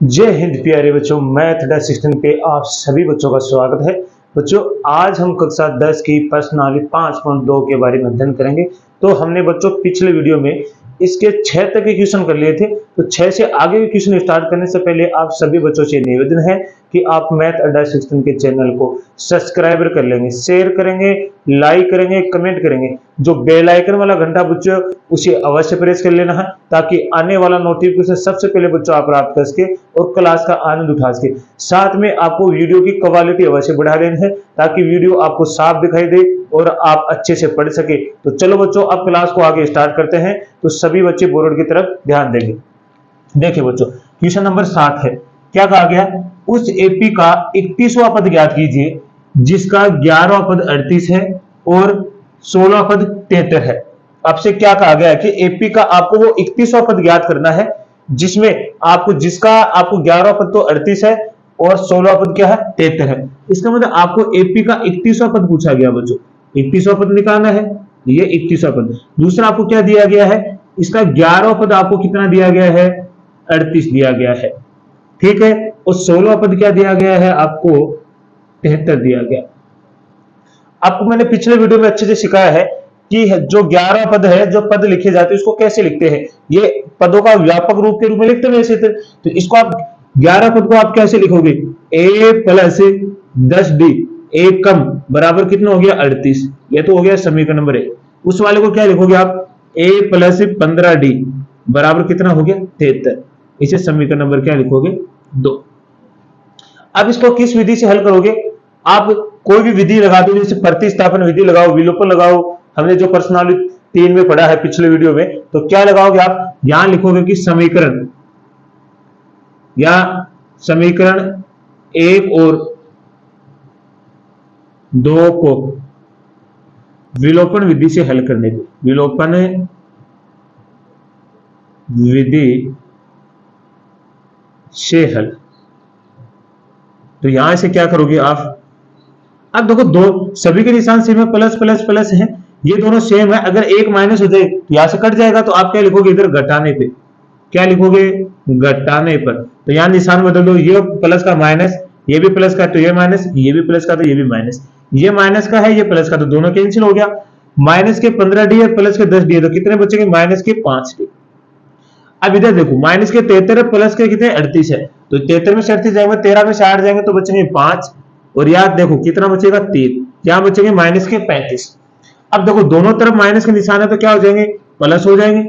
जय हिंद प्यारे बच्चों, मैथ असिस्टेंट पे आप सभी बच्चों का स्वागत है। बच्चों, आज हम कक्षा 10 की प्रश्नावली 5.2 के बारे में अध्ययन करेंगे। तो हमने बच्चों पिछले वीडियो में इसके 6 तक के क्वेश्चन कर लिए थे। तो 6 से आगे के क्वेश्चन स्टार्ट करने से पहले आप सभी बच्चों से निवेदन है कि आप मैथ असिस्टेंट के चैनल को सब्सक्राइब कर लेंगे, शेयर करेंगे, लाइक करेंगे, कमेंट करेंगे। जो बेल आइकन वाला घंटा बच्चों उसे अवश्य प्रेस कर लेना है ताकि आने वाला नोटिफिकेशन सबसे पहले बच्चों आप प्राप्त कर सके और क्लास का आनंद उठा सके। साथ में आपको वीडियो की क्वालिटी अवश्य बढ़ा लेनी है ताकि वीडियो आपको साफ दिखाई दे और आप अच्छे से पढ़ सके। तो चलो बच्चों, अब क्लास को आगे स्टार्ट करते हैं। तो सभी बच्चे बोर्ड की तरफ ध्यान देंगे। देखिए बच्चों, क्वेश्चन नंबर 7 है। क्या कहा गया? उस एपी का 31वां पद ज्ञात कीजिए जिसका 11वां पद 38 है और 16वां पद 73 है। आपसे क्या कहा गया है कि एपी का आपको वो 31वां पद ज्ञात करना है जिसमें जिसका आपको 11वां पद तो 38 है और 16वां पद क्या है? 73 है। इसका मतलब आपको एपी का 31वां पद पूछा गया बच्चों। 31वां पद निकालना है, ये 31वां पद। दूसरा आपको क्या दिया गया है? इसका 11वां पद आपको कितना दिया गया है? 38 दिया गया है, ठीक है। और 16वां पद क्या दिया गया है? आपको 73 दिया गया। आपको मैंने पिछले वीडियो में अच्छे से सिखाया है कि जो 11वां पद है, जो पद लिखे जाते हैं उसको कैसे लिखते हैं। ये पदों का व्यापक रूप के रूप में लिखते हैं वैसे तो इसको आप 11 पद को आप कैसे लिखोगे? a प्लस 10d एक कम बराबर कितना हो गया? 38। ये तो हो गया समीकरण नंबर 1। उस वाले को क्या लिखोगे आप? a प्लस 15d बराबर कितना हो गया? 73। इसे समीकरण नंबर क्या लिखोगे? 2। अब इसको किस विधि से हल करोगे? आप कोई भी विधि लगा दो, जैसे प्रतिस्थापन विधि लगाओ, विलोपन लगाओ। हमने जो प्रश्नावली 3 में पढ़ा है पिछले वीडियो में, तो क्या लगाओगे आप? यहां लिखोगे कि समीकरण 1 और 2 को विलोपन विधि से हल करने को, विलोपन विधि से हल। तो यहां से क्या करोगे आप? अब देखो, दो सभी के निशान सेम है, प्लस प्लस प्लस है, ये दोनों सेम है। अगर एक माइनस हो जाए तो यहां से कट जाएगा, तो आप क्या लिखोगे? इधर घटाने पे क्या लिखोगे? घटाने पर। तो यहां निशान बदल दो, ये प्लस का माइनस, ये भी प्लस का तो ये माइनस, ये भी प्लस का तो ये भी माइनस, ये माइनस का है ये प्लस का, तो दोनों कैंसिल हो गया। माइनस के 15d और प्लस के 10d, तो कितने बचेंगे? माइनस के 5d। अब इधर देखो, माइनस के 73 प्लस के कितने? 38 है, तो 73 में से 38 जाएंगे, 13 में से 8 जाएंगे तो बचेंगे 5। और याद देखो कितना बचेगा? 3। क्या बचेंगे? माइनस के 35। अब देखो दोनों तरफ माइनस के निशान है तो क्या हो जाएंगे? प्लस हो जाएंगे,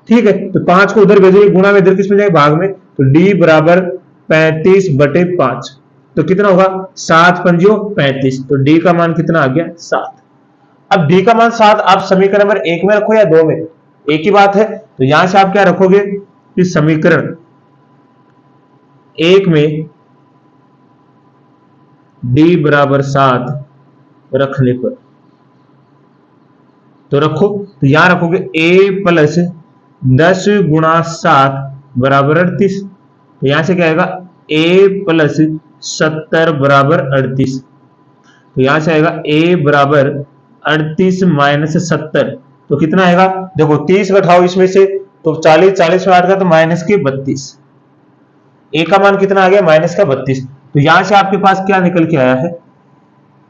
ठीक है। तो 5 को उधर भेजेंगे, गुणा में इधर किस में जाएगा? भाग में। तो d बराबर 35/5, तो कितना होगा? 7 पंजियों 35। तो d का मान कितना आ गया? 7। अब d का मान 7 आप समीकरण नंबर 1 में रखो या 2 में, एक ही बात है। तो यहां से आप क्या रखोगे कि समीकरण 1 में d बराबर 7 रखने पर, तो रखो। तो यहां रखोगे a प्लस 10 गुणा 7 बराबर 38। तो यहां से क्या आएगा? a प्लस 70 बराबर 38। तो यहां से आएगा a बराबर 38 माइनस 70, तो कितना आएगा? देखो 30 घटाओ इसमें से तो 40 में 8 का तो माइनस के 32। a का मान कितना आ गया? माइनस का 32। तो यहां से आपके पास क्या निकल के आया है?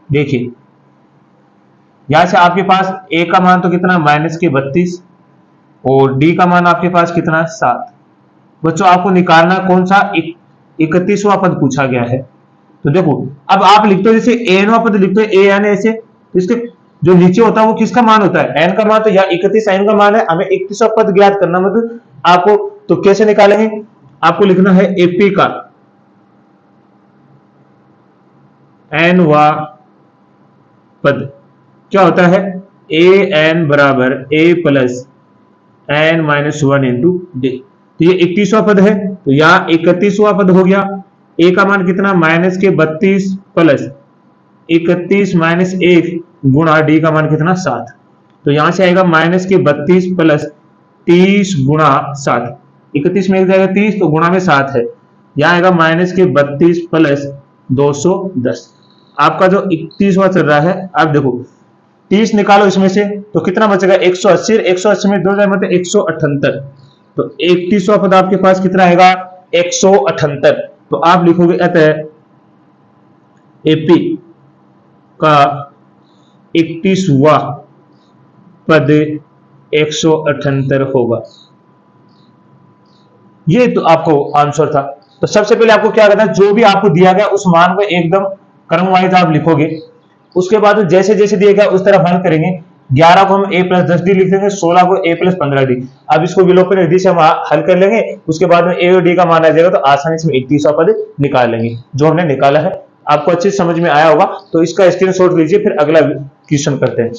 देखिए, यहां से आपके पास a का मान तो कितना? माइनस के 32 और d का मान आपके पास कितना? 7। बच्चों, आपको निकालना कौन सा? 31वां पद पूछा गया है। तो देखो, अब आप लिखते हो जैसे nवां पद लिखते हो, a यानी ऐसे, तो इसके जो नीचे होता है वो किसका मान होता है? n का मान। तो यहाँ 31 n का मान है, हमें 31वां पद ज्ञात करना, मतलब आपको तो कैसे निकालेंगे? आपको लिखना है एपी का nवां पद क्या होता है? an बराबर a plus n minus 1 into d। तो ये 31वां पद है, तो यहाँ 31वां पद हो गया। a का मान कितना? माइनस के 32 प्लस 31 माइनस 1 गुणा d का मान कितना? 7। तो यहां से आएगा माइनस के 32 प्लस 30 गुणा 7। 31 में एक जाएगा 30, तो गुणा में 7 है। यहां आएगा माइनस के 32 प्लस 210। आपका जो 31वां चल रहा है, आप देखो 30 निकालो इसमें से तो कितना बचेगा? 180। 180 में 2 जाए मतलब 178। तो 31वां पद आपके पास कितना आएगा? 178। तो आप लिखोगे अतः एपी का 31वां पद 178 होगा। ये तो आपको आंसर था। तो सबसे पहले आपको क्या करना है, जो भी आपको दिया गया उस मान को एकदम क्रम वाइज आप लिखोगे। उसके बाद जैसे जैसे दिया गया उस तरह हल करेंगे। 11 को हम a प्लस 10d लिख देंगे, 16 को a प्लस 15d। अब इसको विलोपन विधि से हम हल कर लेंगे। उसके बाद में a और d का मान आ जाएगा, तो आसानी से 31वां पद निकाल लेंगे जो हमने निकाला है। आपको अच्छे से समझ में आया होगा, तो इसका स्क्रीनशॉट लीजिए, फिर अगला क्वेश्चन करते हैं।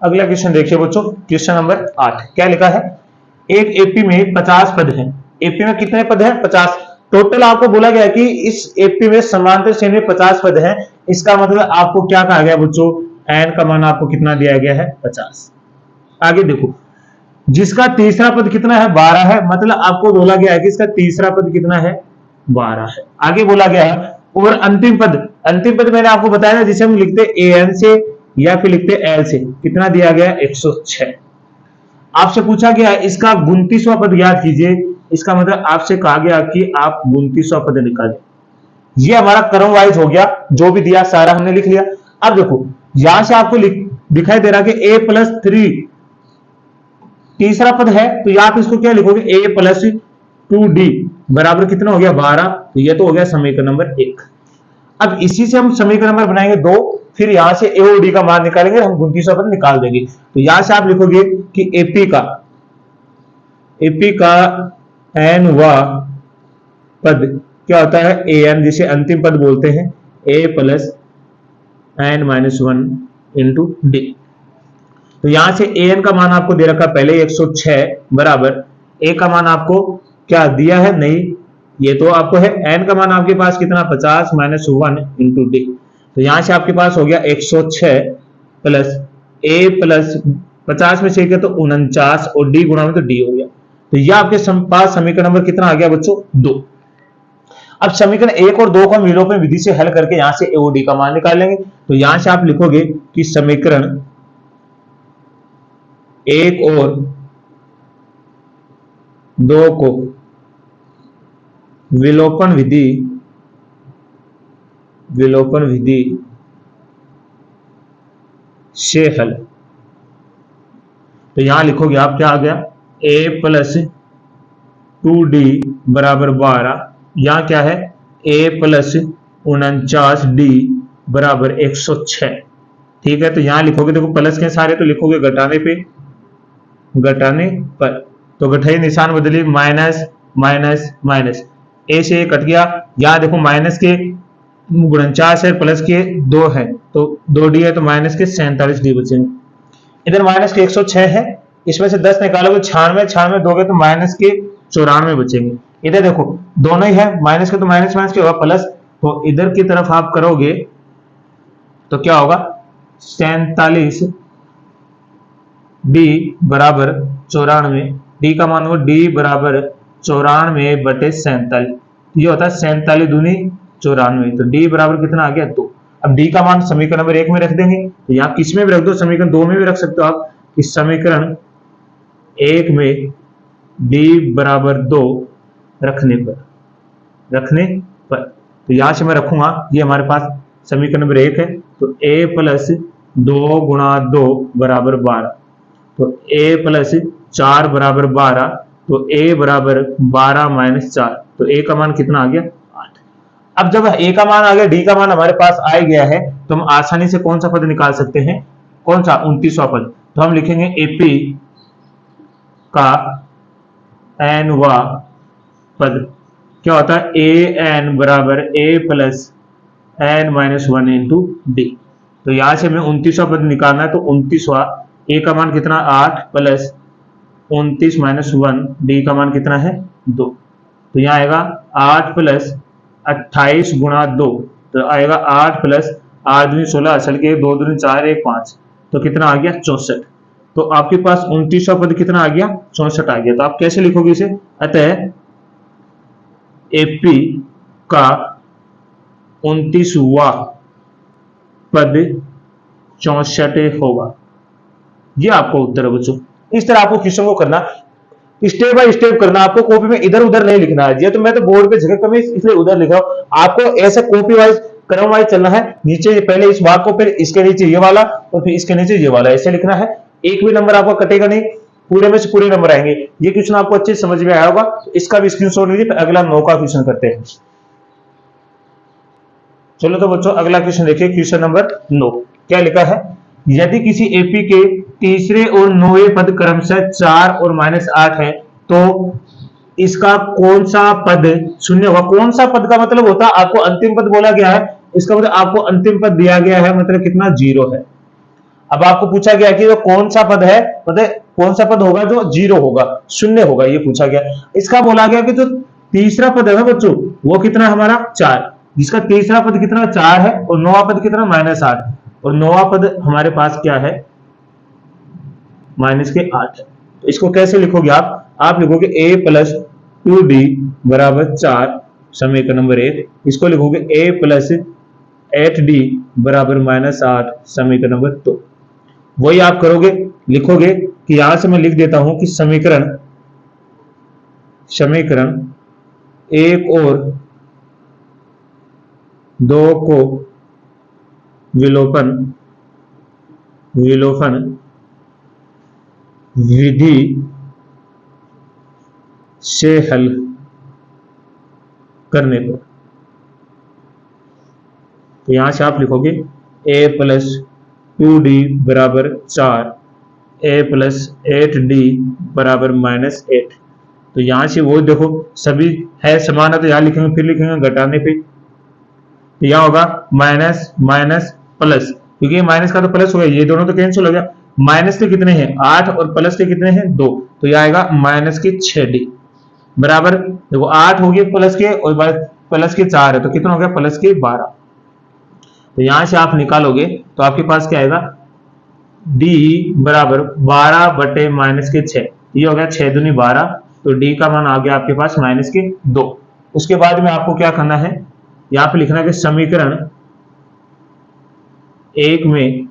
अगला क्वेश्चन देखिए बच्चों, क्वेश्चन नंबर 8 क्या लिखा है। एक एपी में 50 पद हैं। एपी में कितने पद हैं? 50। टोटल आपको बोला गया कि इस एपी में समांतर श्रेणी में 50 पद हैं। इसका मतलब आपको क्या कहा गया बच्चों, एन का मान आपको कितना दिया गया है? 50। आगे देखो, जिसका तीसरा पद कितना है? 12 है। मतलब आपको बोला गया है कि इसका तीसरा पद कितना है? 12 है। आगे बोला गया है और अंतिम पद मैंने आपको बताया था, जिसे हम लिखते ए एन से या फिर लिखते एल से, कितना दिया गया? 106। आपसे पूछा गया है इसका 29वां पद याद कीजिए। इसका मतलब आपसे कहा गया कि आप 29वां पद निकालें। ये हमारा क्रम वाइज हो गया, जो भी दिया सारा हमने लिख लिया। अब देखो, यहां से आपको दिखाई दे रहा है कि a प्लस 3 तीसरा पद है, तो आप इसको क्या लिखोगे? a प्लस 2d बराबर कितना हो गया? 12। तो ये तो हो गया समीकरण नंबर 1। अब इसी से हम समीकरण नंबर बनाएंगे 2, फिर यहां से a और d का मान निकालेंगे, हम 29वां पद निकाल देंगे। तो यहां से आप लिखोगे कि एपी का n वां पद क्या होता है? ए एन, जिसे अंतिम पद बोलते हैं, a plus n minus 1 into D. तो यहां से ए एन का मान आपको दे रखा पहले 106 बराबर ए का मान आपको क्या दिया है? नहीं, ये तो आपको है। एन का मान आपके पास कितना? 50 माइनस 1 इंटू डी। तो यहां से आपके पास हो गया 106 प्लस ए प्लस 50 में से तो 49 और डी गुणा में तो डी हो गया। तो यह आपके पास समीकरण नंबर कितना आ गया बच्चों? 2। अब समीकरण 1 और 2 को हम विलोपन विधि से हल करके यहां से ए और डी का मान निकाल लेंगे। तो यहां से आप लिखोगे कि समीकरण 1 और 2 को विलोपन विधि से हल। तो यहां लिखोगे आप, क्या आ गया? a प्लस 2d बराबर 12। यहां क्या है? a प्लस 49d बराबर 106। ठीक है, तो यहां लिखोगे, देखो प्लस के सारे तो लिखोगे घटाने पर, तो घटाई निशान बदलिए, माइनस माइनस माइनस, ए से कट गया। यहां देखो माइनस के 49 है, प्लस के 2 है, तो 2d है, तो माइनस के 47d बचेंगे। इधर माइनस के 106 है, इसमें से 10 निकालोगे 96 दोगे तो माइनस के 94 बचेंगे। इधर देखो दोनों ही है, माइनस के तो माइनस माइनस के होगा प्लस, तो इधर की तरफ आप करोगे तो क्या होगा? 47d बराबर 94। डी का मान हो डी बराबर 94 बटे 47। ये होता है 47 दूनी 94। तो डी बराबर कितना आ गया? 2। अब डी का मान समीकरण नंबर 1 में रख देंगे, तो यहाँ किस में भी रख दो, समीकरण 2 में भी रख सकते हो आप। इस समीकरण 1 में डी बराबर 2 रखने पर तो यहां से मैं रखूंगा, ये हमारे पास समीकरण नंबर 1 है, तो a प्लस 2 गुणा 2 बराबर 12। तो a प्लस 4 बराबर 12, तो a बराबर 12 माइनस 4, तो a का मान कितना आ गया? 8। अब जब a का मान आ गया, d का मान हमारे पास आ गया है, तो हम आसानी से कौन सा पद निकाल सकते हैं? कौन सा? 29वां पद। तो हम लिखेंगे एपी का n वां पद क्या होता है? ए एन बराबर a plus n minus 1 into D. तो यहां से हमें 29वां पद निकालना है, तो 29वां, a का मान कितना? 8 प्लस 29 माइनस 1, डी का मान कितना है? 2। तो यहाँ आएगा 8 प्लस 28 गुणा 2, तो आएगा 8 प्लस 8 दूनी 16, असल के 2 दूनी 4, 1 5, तो कितना आ गया? 64। तो आपके पास 29वां पद कितना आ गया? 64 आ गया। तो आप कैसे लिखोगे इसे? अतः एपी का 29वां पद 64 होगा। ये आपको उत्तर है बच्चों। इस तरह आपको क्वेश्चन को करना। स्टेप बाय स्टेप करना, आपको कॉपी में इधर उधर नहीं लिखना है। ये तो मैं तो बोर्ड पे जगह कमी इसलिए उधर लिखा हूं, आपको ऐसे कॉपी वाइज क्रम वाइज चलना है। नीचे पहले इस भाग को, फिर इसके नीचे ये वाला और फिर इसके नीचे ये वाला, ऐसे लिखना है। एक भी नंबर आपका कटेगा नहीं, पूरे में से पूरे नंबर आएंगे। ये क्वेश्चन आपको अच्छे समझ में आया होगा, तो इसका भी स्क्रीनशॉट लीजिए। फिर अगला 9 का क्वेश्चन करते हैं। चलो तो बच्चों अगला क्वेश्चन देखिए, क्वेश्चन नंबर 9 क्या लिखा है। यदि किसी एपी के तीसरे और 9वें पद क्रमशः 4 और -8 है तो इसका कौन सा पद शून्य होगा। कौन सा पद का मतलब होता है, आपको अंतिम पद बोला गया है, इसका मतलब आपको अंतिम पद दिया गया है, मतलब कितना 0 है। अब आपको पूछा गया कि वो कौन सा पद है, मतलब कौन सा पद होगा जो 0 होगा, शून्य होगा, ये पूछा गया। इसका बोला गया कि जो तीसरा पद है ना बच्चों, वो कितना हमारा 4, जिसका तीसरा पद कितना 4 है और 9वां पद कितना -8, और 9वां पद हमारे पास क्या है -8। तो इसको कैसे लिखोगे आप लिखोगे a + 2d = 4 समीकरण नंबर 1। इसको लिखोगे a + 8d = -8 समीकरण नंबर 2। वही आप करोगे, लिखोगे कि यहां से मैं लिख देता हूं कि समीकरण 1 और 2 को विलोपन विधि से हल करने पर, तो यहां से आप लिखोगे a + 2d = 4, a + 8d = -8। तो यहां से वो देखो सभी है समान है, तो यहां लिखेंगे, फिर लिखेंगे घटाने पे, तो यहां होगा माइनस माइनस प्लस, क्योंकि माइनस का तो प्लस हो गया, ये दोनों तो कैंसिल हो गया। माइनस के कितने हैं 8 और प्लस के कितने हैं 2, तो यह आएगा -6d बराबर, देखो 8 हो गए प्लस के और प्लस के 4 है, तो कितना हो गया +12। तो यहां से आप निकालोगे तो आपके पास क्या आएगा d बराबर 12/-6, ये हो गया 6 दूनी 12, तो d का मान आ गया आपके पास -2। उसके बाद में आपको क्या करना है, यहां पे लिखना है कि समीकरण 1 में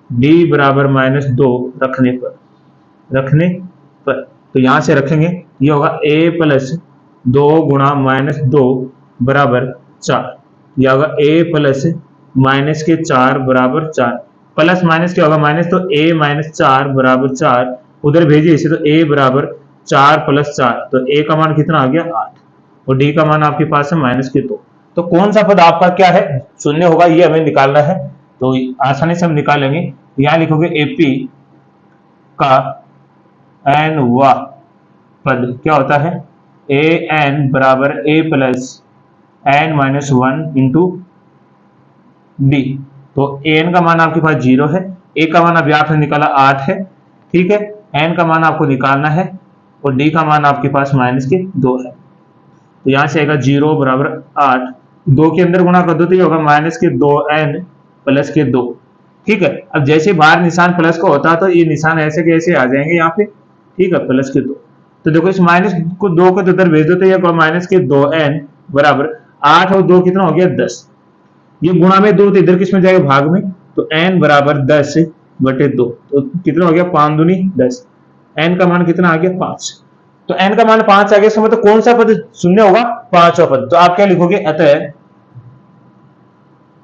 d बराबर -2 रखने पर, तो यहां से रखेंगे, ये होगा a + 2 × -2 बराबर 4, यह होगा a + -4 बराबर 4, प्लस माइनस क्या होगा माइनस, तो a - 4 बराबर 4, उधर भेजिए इसे, तो a बराबर 4 + 4, तो a का मान कितना आ गया 8, और d का मान आपके पास है -2। तो कौन सा पद आपका क्या है शून्य होगा, ये हमें निकालना है। तो आसानी से हम निकालेंगे, यहां लिखोगे एपी का n वां पद क्या होता है, an बराबर a + n-1 इंटू d। तो an का मान आपके पास 0 है, a का मान अभी आपने निकाला 8 है, ठीक है, n का मान आपको निकालना है और d का मान आपके पास -2 है। तो यहां से आएगा 0 बराबर 8, 2 के अंदर गुणा कर दो तो ये होगा -2n + 2, ठीक है। अब जैसे बाहर निशान प्लस का होता है तो ये निशान ऐसे के ऐसे आ जाएंगे यहाँ पे, ठीक है, +2। तो देखो इस -2 को इधर भेज दो तो ये -2n बराबर 8 और 2 कितना हो गया 10, ये गुणा में 2 तो इधर किस में जाएगा भाग में, तो n बराबर 10/2, तो कितना हो गया 5 दूनी 10, n का मान कितना आ गया 5। तो n का मान 5 आ गया, इसका मतलब कौन सा पद शून्य होगा, 5वां पद। तो आप क्या लिखोगे, अतः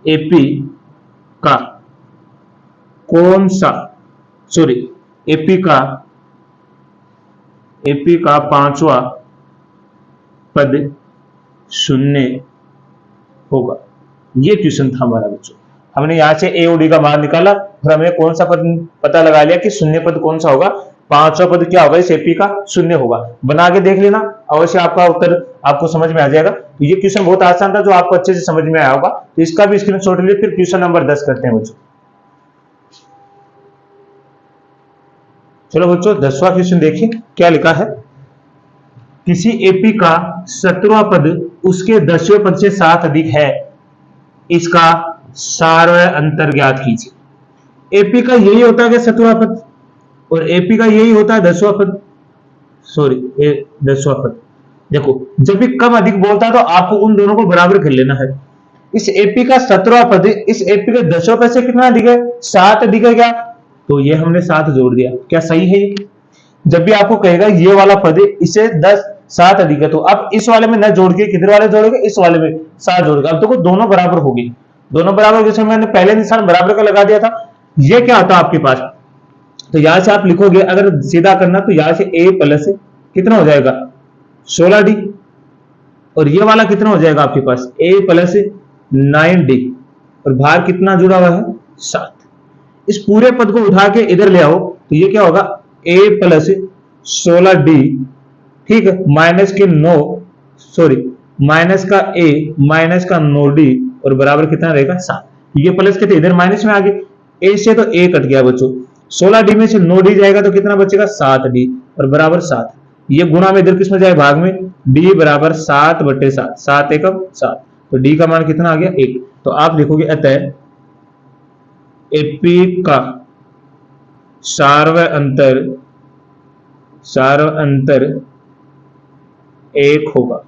एपी का कौन सा एपी का 5वां पद शून्य होगा। ये क्वेश्चन था हमारा बच्चों, हमने यहां से ए और डी का मान निकाला और हमने कौन सा पद पता लगा लिया कि शून्य पद कौन सा होगा, 5वां पद क्या होगा, इस एपी का शून्य होगा। बना के देख लेना, अवश्य आपका उत्तर आपको समझ में आ जाएगा। तो ये क्वेश्चन बहुत आसान था, जो आपको अच्छे से समझ में आया होगा, तो इसका भी स्क्रीनशॉट लीजिए। फिर क्वेश्चन नंबर 10 करते हैं बच्चों। चलो बच्चों 10वां क्वेश्चन देखिए क्या लिखा है। किसी एपी का 17वां पद उसके 10वें पद से 7 अधिक है, इसका सारवय अंतर ज्ञात कीजिए। एपी का यही होता है कि 17वां पद, और एपी का यही होता है 10वां पद, 10वां पद। देखो जब भी कम अधिक बोलता है तो आपको उन दोनों को बराबर कर लेना है। इस एपी का 17वां पद इस एपी के 10वें पद से कितना अधिक है, 7 अधिक है क्या, तो ये हमने 7 जोड़ दिया, क्या सही है ये। जब भी आपको कहेगा ये वाला पद इसे 10 7 अधिक है, तो अब इस वाले में न जोड़ के किधर वाले जोड़ोगे, इस वाले में 7 जोड़ोगे। अब देखो दोनों बराबर हो गई, दोनों बराबर, जैसे मैंने पहले निशान बराबर का लगा दिया था। ये क्या होता है आपके पास, तो यहां से आप लिखोगे, अगर सीधा करना तो यहां से a प्लस कितना हो जाएगा 16d, और ये वाला कितना हो जाएगा आपके पास a प्लस 9d, और बाहर कितना जुड़ा हुआ है 7। इस पूरे पद को उठा के इधर ले आओ तो ये क्या होगा a प्लस 16d, ठीक है, माइनस के 9, सॉरी माइनस का a माइनस का 9d, और बराबर कितना रहेगा 7। ये प्लस के थे इधर माइनस में आ गए, a से तो a कट गया बच्चों, 16d में से 9d जाएगा तो कितना बचेगा 7d, और बराबर 7। ये गुणा में इधर किस में जाए भाग में, d बराबर 7/7, 7 एकम 7, तो d का मान कितना आ गया 1। तो आप लिखोगे अतः एपी का सार्व अंतर 1 होगा।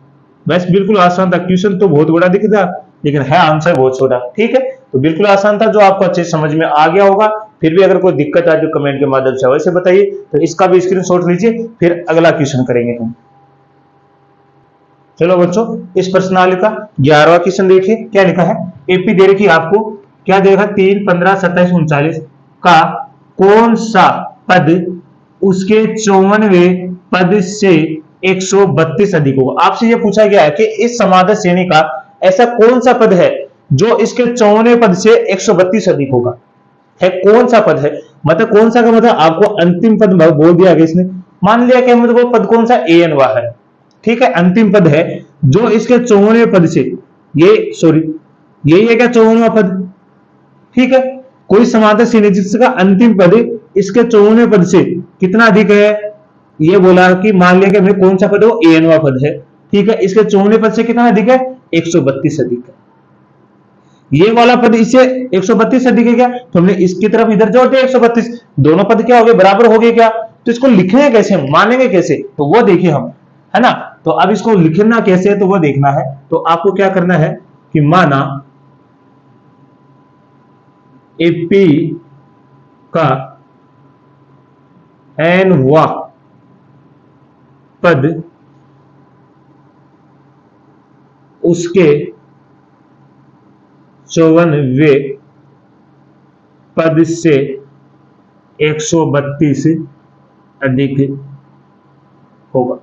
बस बिल्कुल आसान था, क्वेश्चन तो बहुत बड़ा दिख रहा लेकिन है आंसर बहुत छोटा। ठीक है, तो बिल्कुल आसान था, जो आपको अच्छे समझ में आ गया होगा। फिर भी अगर कोई दिक्कत आए तो कमेंट के माध्यम से अवश्य बताइए। तो इसका भी स्क्रीनशॉट लीजिए, फिर अगला क्वेश्चन करेंगे हम। चलो बच्चों, इस प्रश्नावली का 11वां क्वेश्चन देखिए, क्या लिखा है। एपी दे रखी आपको, क्या देखा 3, 15, 27, 39 का कौन सा पद उसके 54वें पद से 132 अधिक होगा। आपसे यह पूछा गया है कि इस समाधान श्रेणी का ऐसा कौन सा पद है जो इसके 54वें पद से 132 अधिक होगा। है कौन सा पद है, मतलब कौन सा का मतलब आपको अंतिम पद बोल दिया गया इसने। मान लिया कि मतलब पद कौन सा an वा है, ठीक है, अंतिम पद है जो इसके 54वें पद से, ये सॉरी यही है क्या 54वां पद, ठीक है। कोई समाधान श्रेणी जिसका अंतिम पद इसके 54वें पद से कितना अधिक है, ये बोला कि मान लिया कि हमें कौन सा पद है वो an वा पद है, ठीक है, इसके 54वें पद से कितना अधिक है 132 अधिक है। ये वाला पद इससे 132 अधिक है क्या, तो हमने इसकी तरफ इधर जोड़ दिया 132, दोनों पद क्या हो गए बराबर हो गए क्या। तो इसको लिखेंगे कैसे, मानेंगे कैसे, तो वो देखिए हम, है ना। तो अब इसको लिखना कैसे है तो वो देखना है। तो आपको क्या करना है कि माना एपी का n-वां पद उसके 54वें पद से 132 अधिक होगा।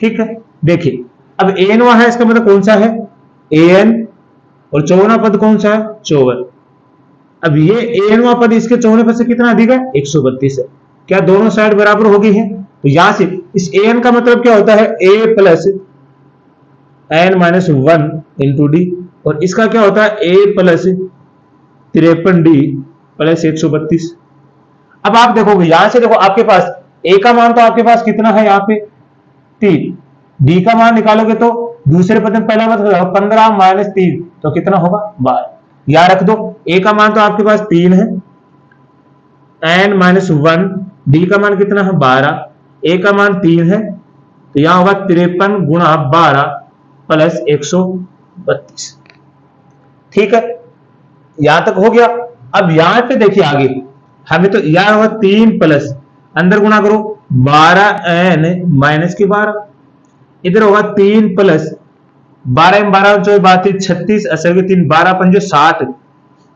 ठीक है, देखिए अब an वा है, इसका मतलब कौन सा है an, और 54वां पद कौन सा है 54। अब ये an वा पद इसके 54वें पद से कितना अधिक है 132 है। क्या दोनों साइड बराबर हो गई है, तो यहां से इस an का मतलब क्या होता है a plus n-1 into D, और इसका क्या होता है a प्लस 53d प्लस 132। अब आप देखोगे यहां से, देखो आपके पास a का मान तो आपके पास कितना है यहाँ पे 3, d का मान निकालोगे तो दूसरे पद में पहला पद 15 माइनस 3 तो कितना होगा 12। याद रख दो a का मान तो आपके पास 3 है, n-1, d का मान कितना है 12, a का मान 3 है, तो यहां होगा 53 गुणा 12 प्लस 132। ठीक है, यहां तक हो गया। अब यहां पे देखिए आगे हमें तो यहां होगा 3 प्लस अंदर गुणा करो 12n माइनस की 12, इधर होगा 3 प्लस 12 12 जो बात है 36 असल के 3 12 5 60,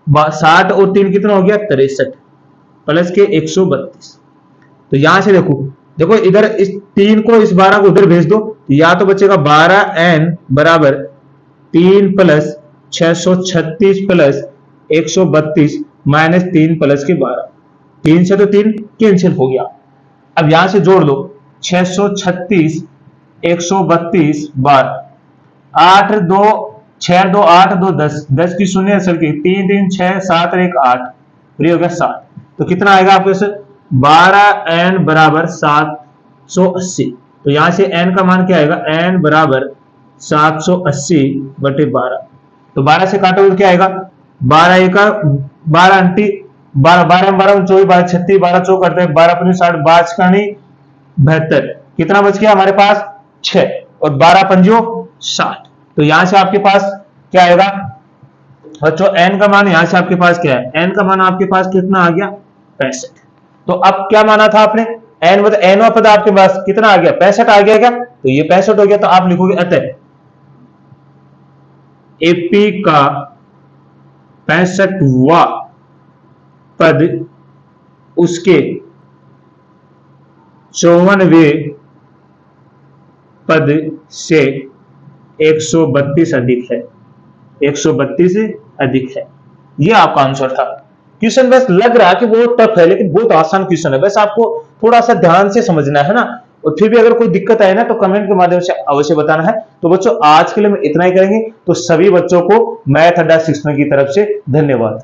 60 और 3 कितना हो गया 63 प्लस के 132। तो यहां से देखो इधर इस 3 को इस 12 को उधर भेज दो, या तो बचेगा 12n बराबर 3 प्लस 636 प्लस 132 माइनस 3 प्लस के 12, 3 से तो 3 कैंसिल हो गया। अब यहां से जोड़ लो 636 132 12, 8 2 6 2 8 2 10, 10 की शून्य असल की 3 3 6 7 और 1 8, ये हो गया 7। तो कितना आएगा आपके से 12n बराबर 780। तो यहां से n का मान क्या आएगा, n बराबर 780 बटे 12, तो 12 से काटोगे क्या आएगा 12 1 12 अंटी 12 12 12 24 12 36 12 चौक करते हैं 12 5 60 5 का नहीं 72, कितना बच गया हमारे पास 6 और 12 पंजो 60। तो यहां से आपके पास क्या आएगा बच्चों n का मान, यहां से आपके पास क्या है n का मान आपके पास कितना आ गया 65। तो अब क्या माना था आपने, एन मतलब एनवा पद आपके पास कितना आ गया, 65 आ गया क्या, तो ये 65 हो गया। तो आप लिखोगे अतः एपी का 65वां पद उसके 54वें पद से 132 अधिक है, 132 से अधिक है। ये आपका आंसर था। क्वेश्चन बस लग रहा है कि बहुत टफ है, लेकिन बहुत आसान क्वेश्चन है, बस आपको थोड़ा सा ध्यान से समझना है ना। और फिर भी अगर कोई दिक्कत आए ना तो कमेंट के माध्यम से अवश्य बताना है। तो बच्चों आज के लिए हम इतना ही करेंगे। तो सभी बच्चों को मैथ अड्डा शिक्षण की तरफ से धन्यवाद।